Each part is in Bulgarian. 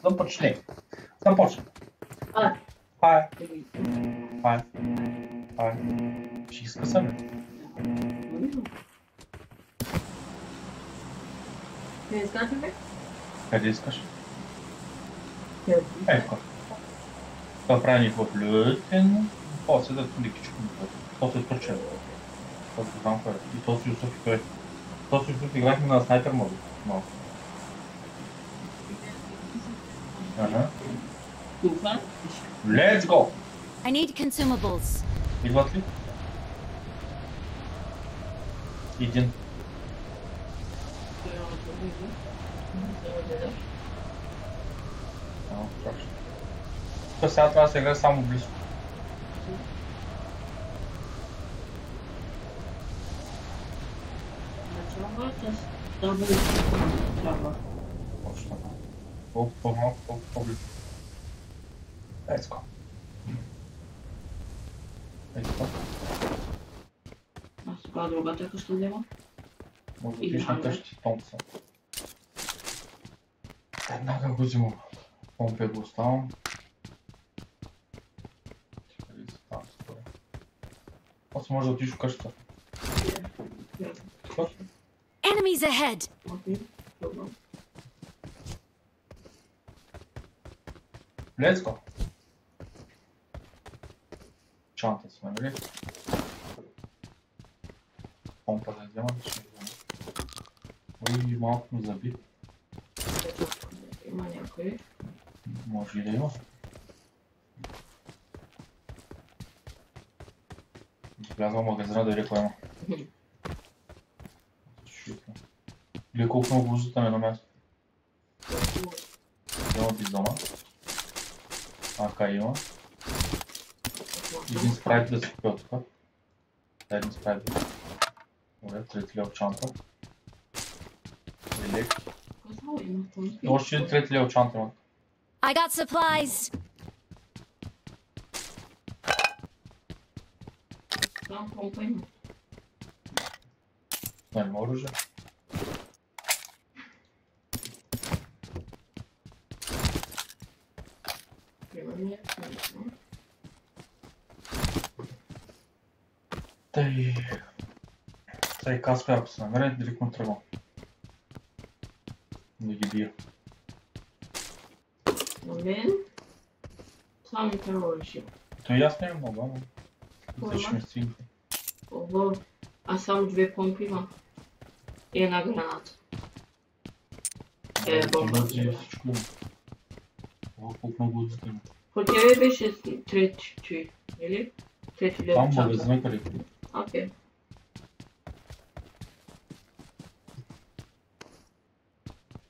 Започни. Започни. Хай. Ще изкъсаме. Не искаш ли? Къде искаш? Ето. Това прави никакво плютен. После да ликичко. То се е турчен. Този знам кой е. И този Юсуф и той. Този Юсуф играхме на снайпер мода. Малко. Let's go! I need consumables. Идват ли? Един. Страшно. То сега трябва да се играе само близко. Точно така. Колко по-малко, колко по-близко. Let's go. Аз сега другата къща взема. Може да отиш на къщи Томпсън. Еднага го взимам. Помпе го оставам. После може да отиш в къщата. Enemies ahead. Let's go. Чанта сме, нали? Помпа да взема, да ще взема. Ой, малко му заби. Има някой. Може и да има. Влязва в магазина да видя кой има. Или колко много глузата на място. Има бизона. Ака има. Един спрайт да се купи от тук. Един спрайт. Добре, трети лев чанта. Елек. Още един трети лев чанта има. I got supplies. Там помпа има. Няма оръжие. Тъй... Тъй каска, ако се намеря, директно тръгвам. Да ги бия. На мен само трябва реши. То и аз не имам много, но... Ще ме стигне. Ого, аз само 2 помпи имам. И една граната. Бомба. Всичко има. Ого, колко много глузата има. По тебе беше трети, или? Трети лев Там чанта. магазина къде. Окей.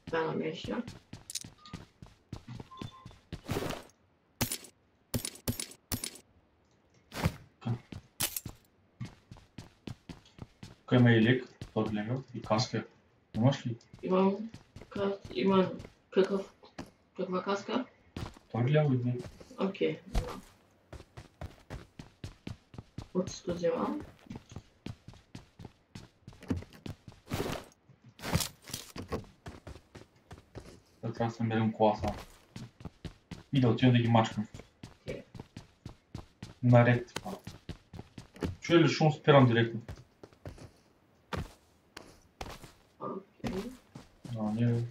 Това намеша. Тук има и лек, този левел и каска. Имаш ли? Имам каква каска? Втори левел и лек. Окей. От 100 вземам. Да трябва да се намерим кола само. И да отидем да ги мачкам. Наред. Чуя ли шум, спирам директно. Не.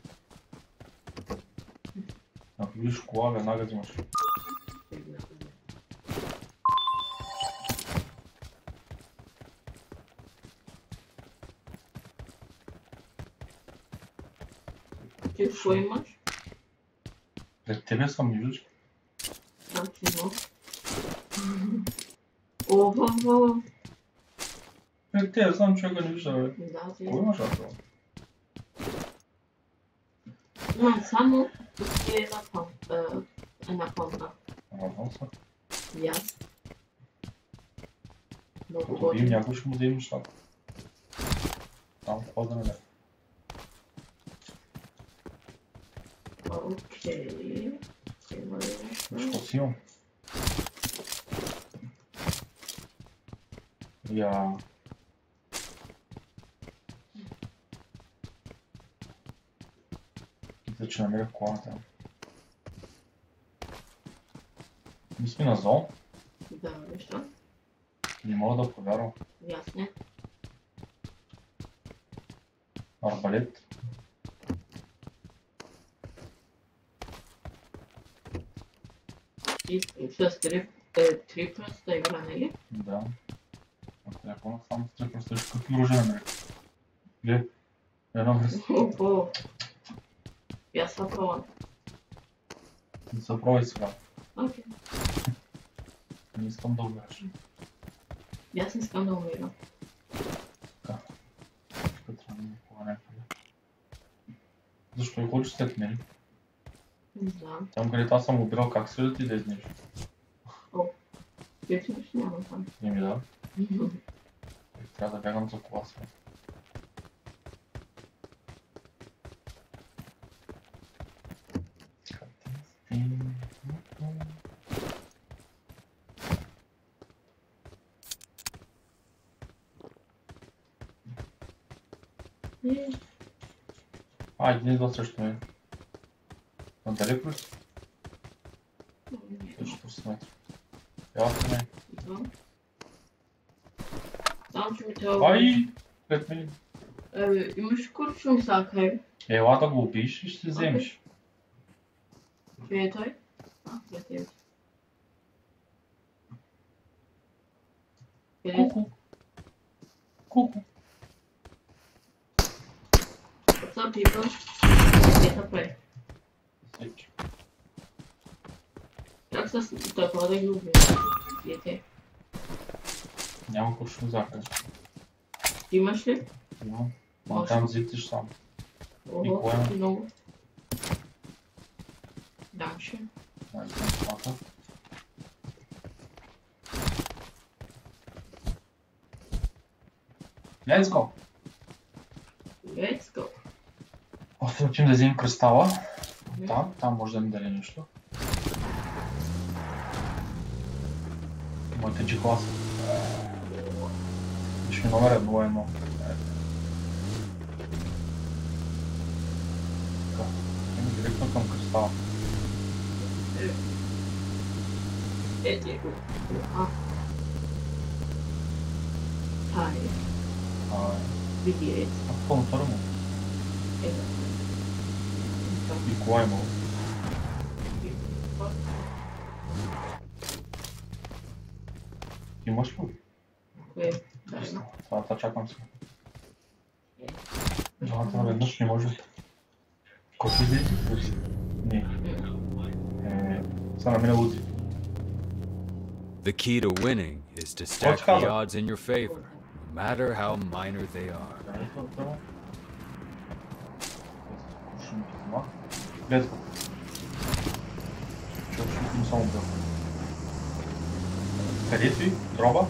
Ако видиш кола, веднага взимаш. Ти какво имаш? Пред тебе съм, не виждаш. Чудо. Ого. Пред тебе съм, човека не вижда, бе. Да, ти. Кой имаш ако? Имам само една помпа. Ага, са. И аз. Много Ако бием добре. някой, ще му да имаш нещата. Там хода на него. Окей. Има ли нещо? Защо си имам? Я... Мисля, че намерих колата. Ние сме на зон. Да, защо? Не мога да повярвам. Ясно. Арбалет. И с три пръста игра, нали? Да. На телефона само с три пръста. Какви оръжия намерих? Гледай. Едно връз. Опо. Я съм пробвам. Не се пробвай сега. Окей. Не искам да умираш. Аз не искам да умирам. Така. Тук трябва да ми кога някъде. Защо и ходиш след мен? Не знам. Там където аз съм убирал, как се да ти да изнеш? Вече ще няма там. Не ми да. Трябва да бягам за кола сега. Един идва срещу мен. Надалеко ли си? Също с метра. Ела при мен. Идвам. Само че ми трябва... Ай! Пред мен. Имаш куршум сакай. Ела да го убиеш и ще се вземеш. Къде е той? Пред тебе. Къде е? Куку. Куку. What's up, people? Къде са прави? Сече. Как с такова да ги убия? Къде? Няма куршум захар. Имаш ли? Имам. Ма там зиптиш сам. И кое? Ого, много. Данше. Ай, там смата. Let's go! Let's go. Още отим да вземем кристала. Там може да ми даде нещо. Моите G-класа. Виж ми номер 1-1. Така, идем директно към кристала. Ети го. Хай. Видиец. Какво мотора му? И кола имало. Имаш ли? Кое? Да, Това чакам сега. Двамата наведнъж не може. Колко излети? Не. Са на мен лути. The key to winning is to stack the odds in your favor, no matter how minor they are. Let's go. Чувствам му само бил. Къде си? Дроба?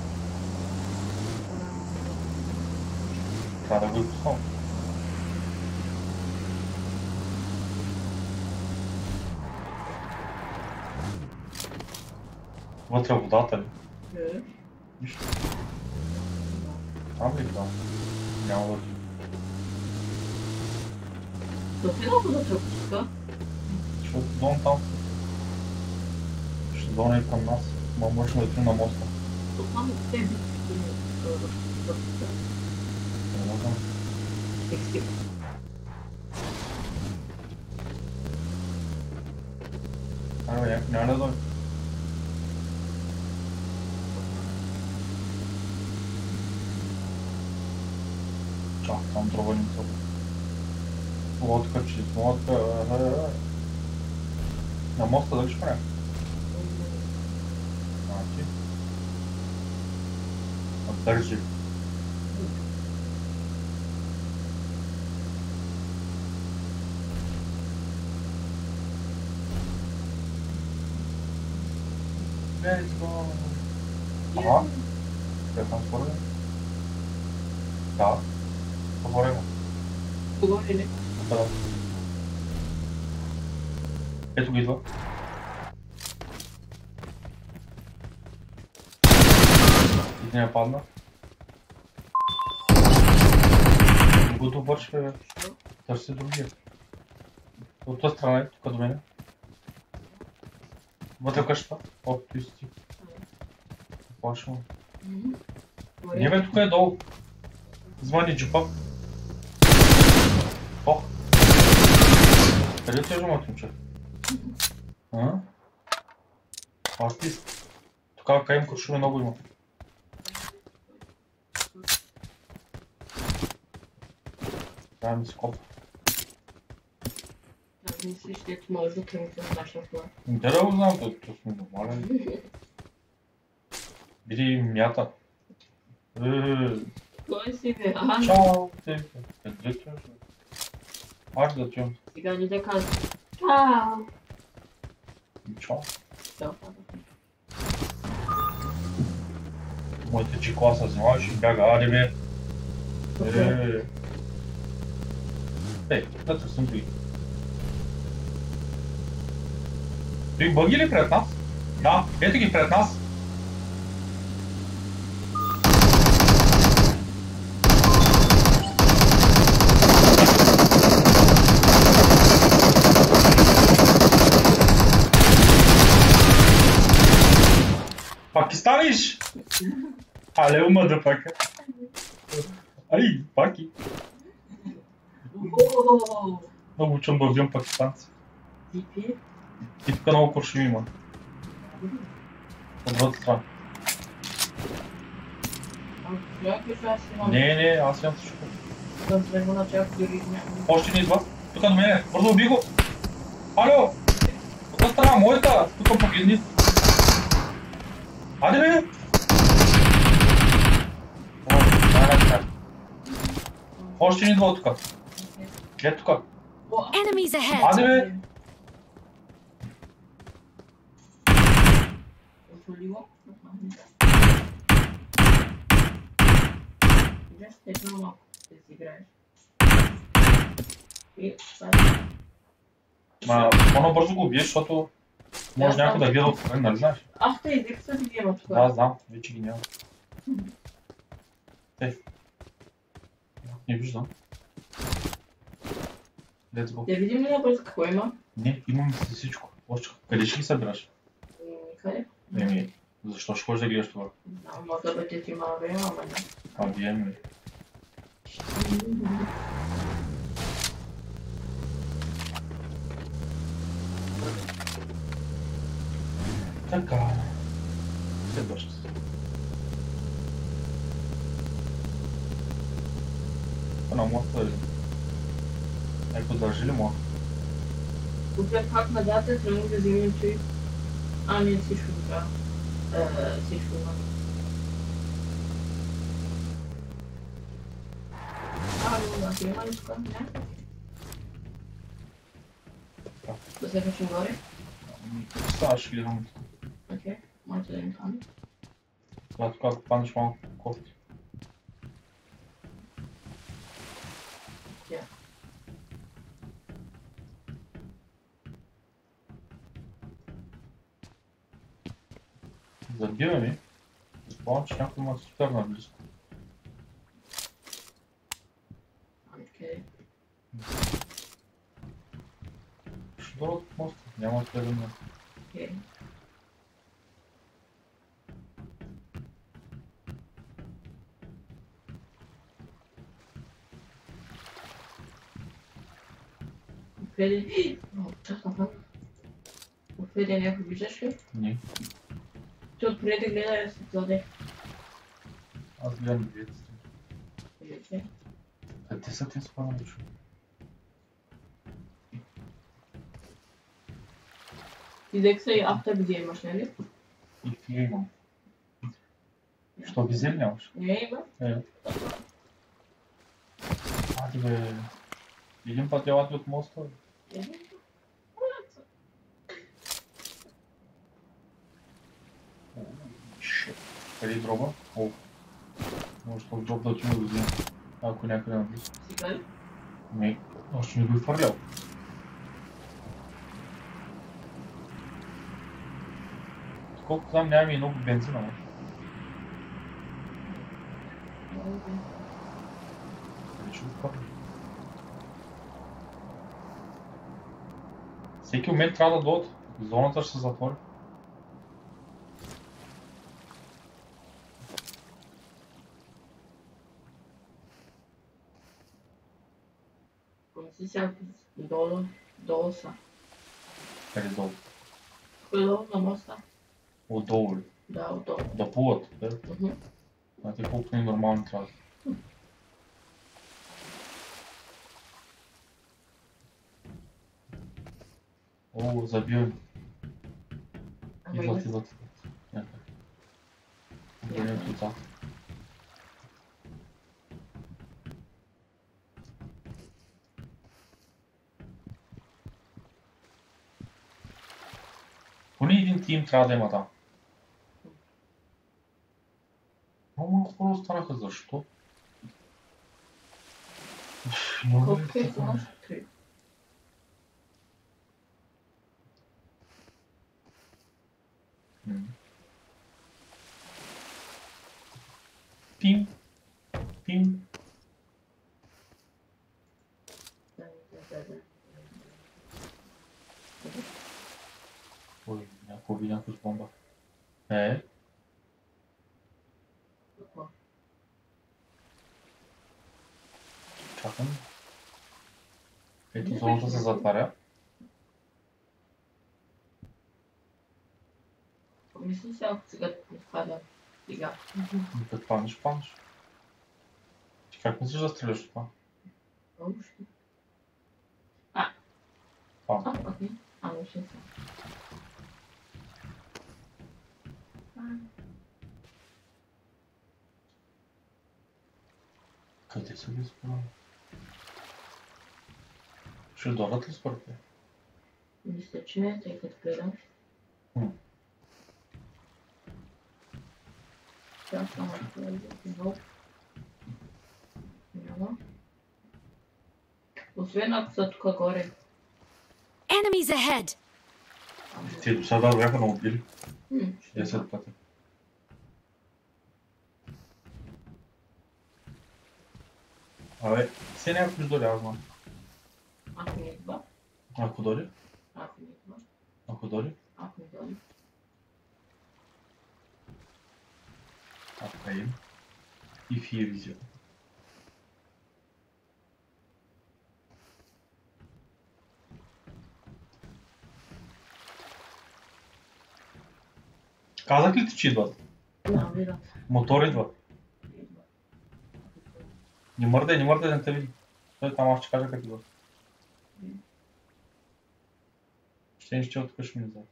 Трябва да го изпускам. Вътре водата ли? Нищо. Там ли да? Няма да ти. Допира го да те пуска. Защото дом там. Ще дона и към нас. Ма може да отим на моста. То само тебе. Не знам. Екстим. Айде, няма да дойде. Чак, там дроба не това. Лодка, че лодка. На моста дали ще правя? Значи. Държи. Let's go! Ага. Къде там скоро ли? Да. Говорим. Говори ли? Да. Ето го идва. Единия падна. Не го добърши, бе. Търси другия. От тази страна е, тук до мене. Вътре в къщата. О, ти си. Плашва. Говори. Не бе, тук е долу. Звъни джипа. О! Къде тежа моят момче? Артист. Тук къде им куршуми много има. Трябва да ми се копа. Аз мислиш, че може да тръгнете в нашия план. Не да го знам, това сме нормален. Биди мята. Кой си бе? Ага. Чао! Къде ти? Аз да чуем. Сега ни да казвам. Чао! Чао. Чао. Моите чекла се взимаваш и бяга. Аде бе! Да съм други. Той бъги ли пред нас? Да, ето ги пред нас. Пакистаниш! Але ума да пака. Ай, паки. Много учам да убивам пакистанци. Типи? И тук много куршуми има. От другата страна. Не, аз имам всичко. Още не идва. Тук до мене. Бързо уби го. Алло! От другата страна, моята. Тук погледни. Аде бе! Още не идва от тук. Ето тук. Enemies ahead! Аде бе! Много бързо го убиеш, защото може някой да гледа отстрани, нали знаеш? Ах, те излипса ги няма тук. Да, знам, вече ги няма. Не виждам. Let's go. Да видим ли набързо какво има? Не, имам си всичко. Къде ще ги събираш? Никъде. Еми, защо ще ходиш да гледаш това? Може да бъде ти малко време, ама не. Бием ли? Така. Следваща. На моста ли? Ето държи ли моста? Купя пак назад, трябва да вземем че... не всичко така. Всичко има. Има ли тук? Не? Да се качим горе? Сега ще гледам. Окей, можете да им там. Това тук ако паднеш малко кофти. Забива ми. Предполагам, че някой има супер наблизко. Окей. Ще дойда от моста. Няма къде да ме. Окей. Отведе... Чакай пак. Отведе някой виждаш ли? Не. Ти отпред да гледай да се кладе. Аз гледам двете Виждате? Къде са ти спомнали? Ти дека и автобизе имаш, нали? И фига имам. Що визир нямаш? Не има. Аде бе. Един път елате от моста. Къде е дроба? Може този дроб да ти ме го взема. Ако някъде наблизо. Сега ли? Не, още не го е фърлял. Колко знам нямаме и много бензина, може. Вече го фърля. Всеки момент трябва да дойдат. Зоната ще се затвори. Си сега долу са. Къде долу? Долу на моста. Отдолу ли? Да, отдолу. Да плуват, да? Мгм. А те колко ненормални трябва. О, забивам. Ама Идват, има- идват. Някак. Отделят отзад. Поне един тим трябва да има там. Много малко хора останаха, защо? Много ли Колко е така? имаш? 3. Пим. Пим. Да. Ой, някой с бомба. Какво? Чакам. Ето зоната се затваря. Мисля си, ако сега не спада. Сега. И като паднеш, паднеш. Ти как мислиш да стреляш от това? Още. Падна. Окей. Ами ще са. Къде са ги според? Ще дойдат ли според те? Мисля, че не, тъй като гледам. Сега само ще да много. Няма. Освен ако са тук горе. Enemies ahead! Те до сега бяха наубили. Ще 10 пъти. Абе, все някакво ще дойде, аз знам. Ако не идва. Ако дойде? Ако не идва. Ако дойде? Ако не дойде. Ако им. И фиризия. Казах ли ти, че идват? Да, видят. Мотор идва. Идва. Не мърдай, да не те види. Той там аз ще кажа как идва. Ще от тук ще ми вземе.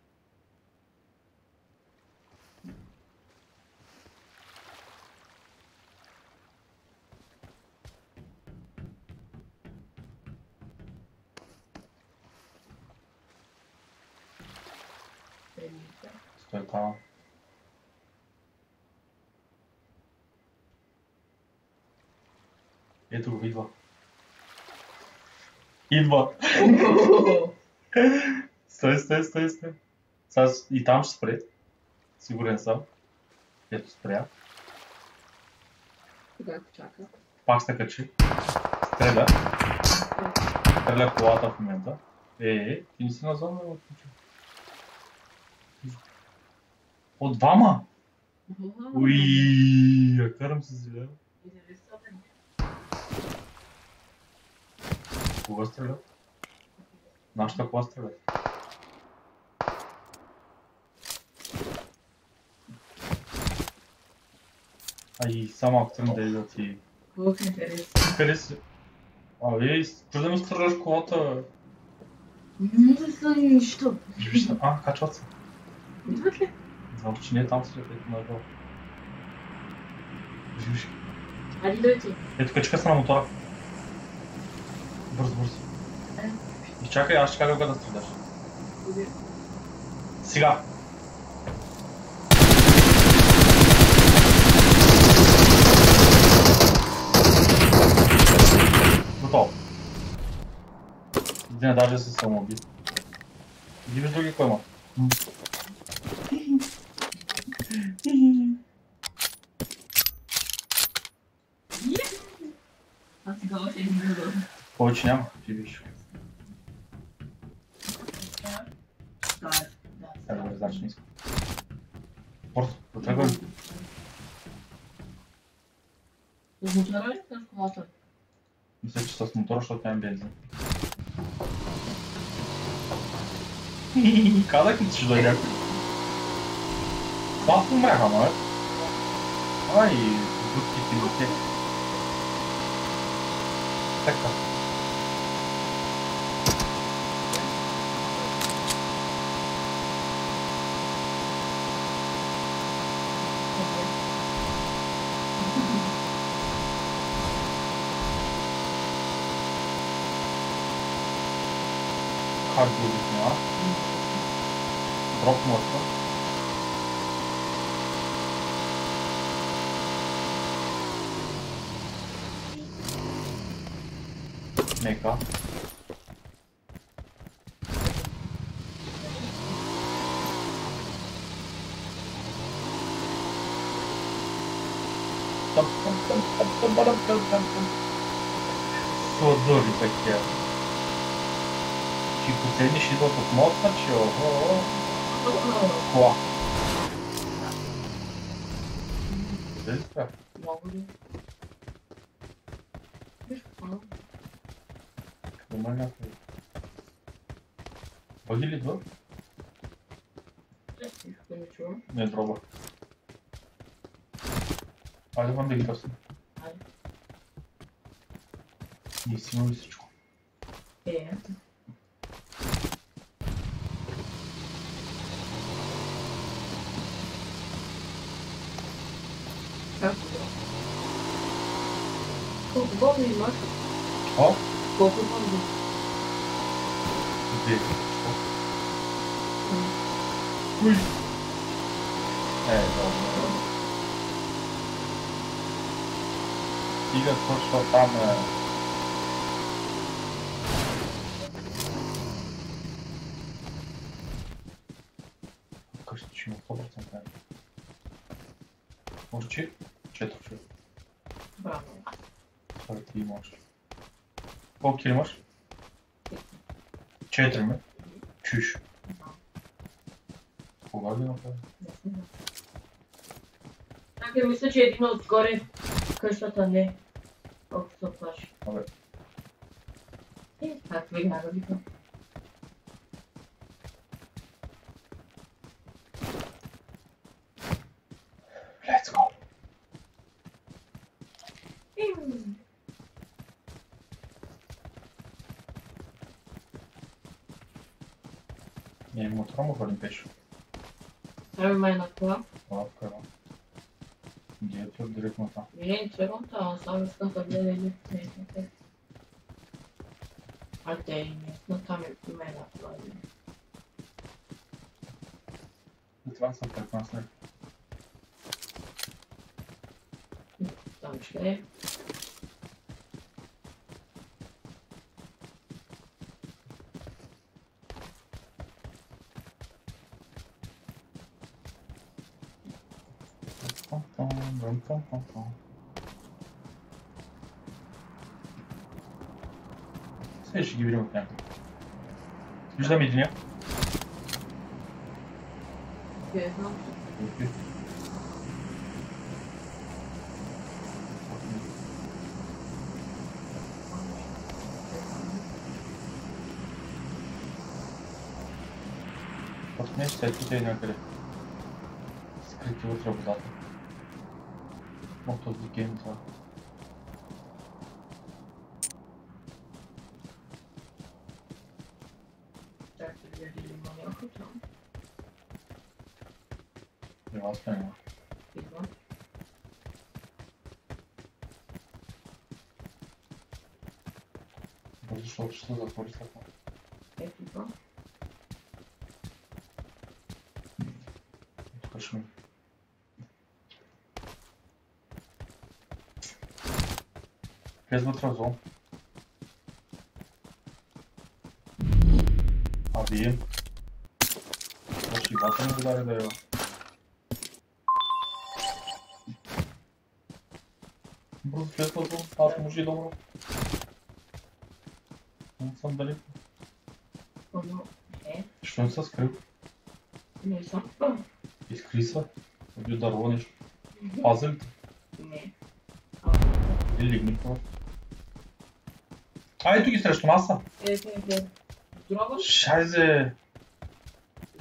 Стой там. Ето го, идва. Идва! Стой. Сега и там ще спре. Сигурен съм. Ето спря. Тогава чака. Пак се качи. Стреля. Стреля колата в момента. Ти не си на зона, бе, отключи. О, двама! Уиii, я карам се зелено. Кога стреля? Нашата кола стреля. Ай, само ако тръгна да идват и... Колко интересно. Къде си? Абе, да ми стреляш колата. Не да са нищо. Качват се. Идват ли? Знам, че не е там след ето нагоре. Живиш. Айде дойти. Ето качка се на мотора. Бързо. И чакай, аз ще кажа кога да стреляш. Сега. Готово. Един даже се самоуби. Иди виж други кой има. Аз сега още един друг. Повече няма, ти виж. Да. Добре, значи не искам. Бързо, отръгвай. С мотора ли с колата? Мисля, че с мотора, защото нямам бензин. Казах ли, че ще дойде някой? Това умрях, ама. Ай, дудки ти дете. Така. Как го обяснява? Дроп моста. Нека. Сладори такива. Чи поцениш идват от моста, че ого, кола. Дали така? Много ли? Виж какво? Дома някой. Бъги ли идва? Нищо не чувам. Не е дроба. Айде вън да ги търсим. Айде. Ние си имаме всичко. Ето. Как това? Колко бомби имаш? О? Колко бомби? Где? Уй! Добре. Стига точно там къщи ще има 100%. Може че? 4 човек. Браво. Това ти имаш. Колко кили имаш? 4 ме. Чуш. Кога ги направи? Не знам. Така мисля, че един отгоре къщата не. Колко се плаши. Абе. Как веднага викам. Let's go! Не, мотора му хвалим пешо. Трябва май на това. Това вкарва. Где е това директно там? Не trebam to, samo искам да гледа или не. А те и не, но там е при мен това. Това са 15. Там ще е. Сега ще ги видим от някъде. Виждам единия. Не знам. От нещо е тук е някъде. Скрити вътре водата. Мото от гейм това. Чакай да видим има някой там. Няма аз няма. Идвам. Бързо, защото ще се затвори след това. Ето идвам. Тук ще ми. Влез вътре в зон. А вие? Още и вата ми удари да е. Бързо влез в зон, аз може и добро. Не съм далеко. Оно е. Що не се скрил? Не съм. Изкри се. Да би дарува нещо. Паза ли те? Не. Или лигни това? Ай, тук и срещу нас са. Ето. Здраво. Шайзе!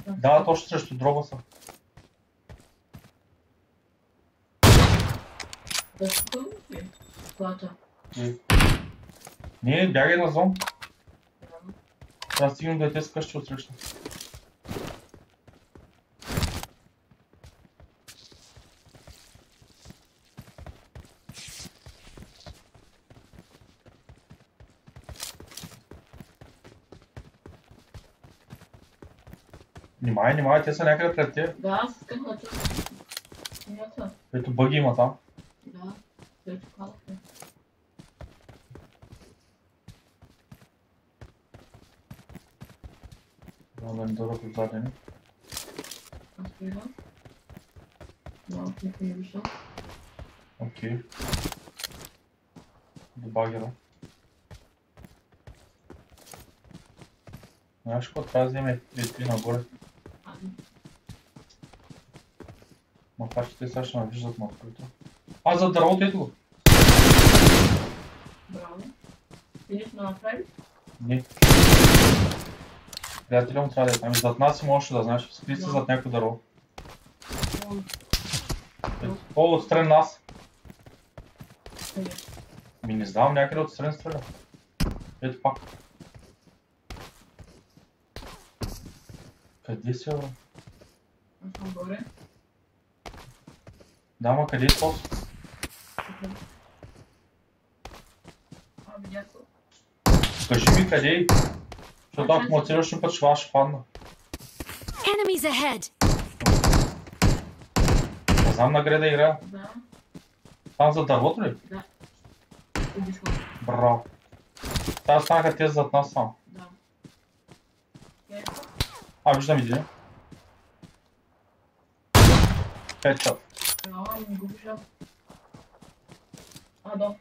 Да, точно срещу дроба са. Да, тук ли? Колата. Не, бягай на зон. Да. Трябва да стигнем да те с къщи отсреща. Внимай, те са някъде пред те. Да, аз искам да чуя. Смята. Ето бъги има там. Да, ето казахме. Да ми дърват отзади ни. Аз приемам. Да, никой не виждам. Окей. До багера. Знаеш какво трябва да вземе и нагоре? Махачите сега ще ме виждат на открито. А, за дървото ето го! Браво. Видиш ме направи? Не. Приятеля му трябва да е там. И зад нас си можеш да знаеш. Скри се зад някой дърво. О, отстрани нас. Ми не знам, някъде отстрани стреля. Ето пак. Къде си, бе? Аз съм горе. Да, ма къде е този? Видях се. Кажи ми къде е. Защото ако му следващия път ще падна. Enemies ahead! Не знам на къде да играя. Да. Там за дървото ли? Да. Убиш го. Браво. Сега станаха тези зад нас само. Да. Виждам един. Хедшот. Не го виждам. Да.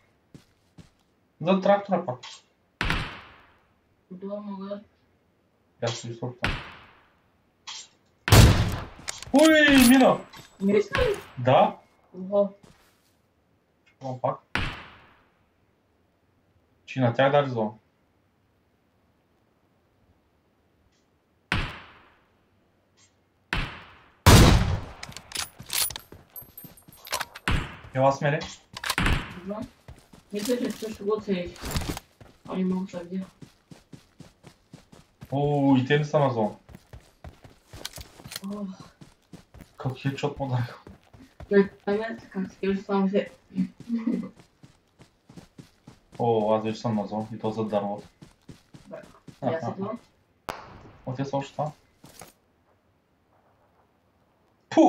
За трактора пак. Това мога. Я ще изсох там. Уй, мина! Мириска ли? Да. Ого. Чувам пак. Чи на тях дали зона. Ела с мене. Не знам. Мисля, че също го оцелиш. Не мога да видя. Ооо, и те не са на зона. Ох. Как хедшот му даде. Как се кажа, само се... О, аз вече съм на зона и то за дървото. Я се това. О, те са още там. Пу!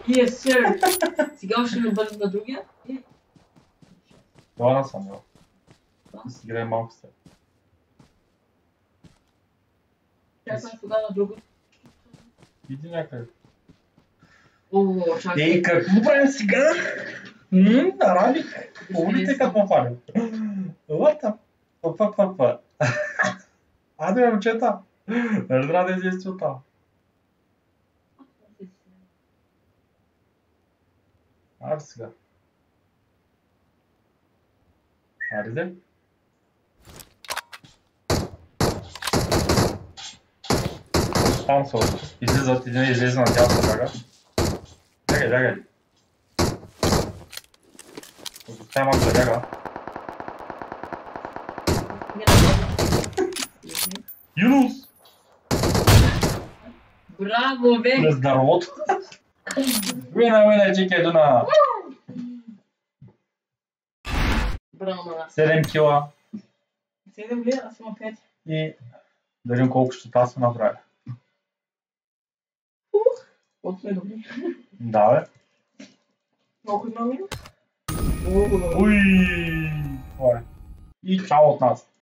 Yes, sir! Сега ще ме бъдем на другия. Това не съм, бе. Да си играе малко с теб. Чакам сега на друго. Иди някъде. О, чакай. Какво правим сега? Арабик. Умните като ме фали. Лата. Па. Аде, момчета. Нали трябва да излезете от това? Аре сега. Аре. Там са. Излизат, един излезе на тялото бяга. Бягай. Оставя малко да бяга. Юнус! Браво, бе! През дървото. Вина, чеки Дуна. Браво на нас. 7 кила. 7 ли? Аз имам 5. И да видим колко ще тази сме направили. Колко сме добри. Да, бе. Колко имаме? Уй! И чао от нас.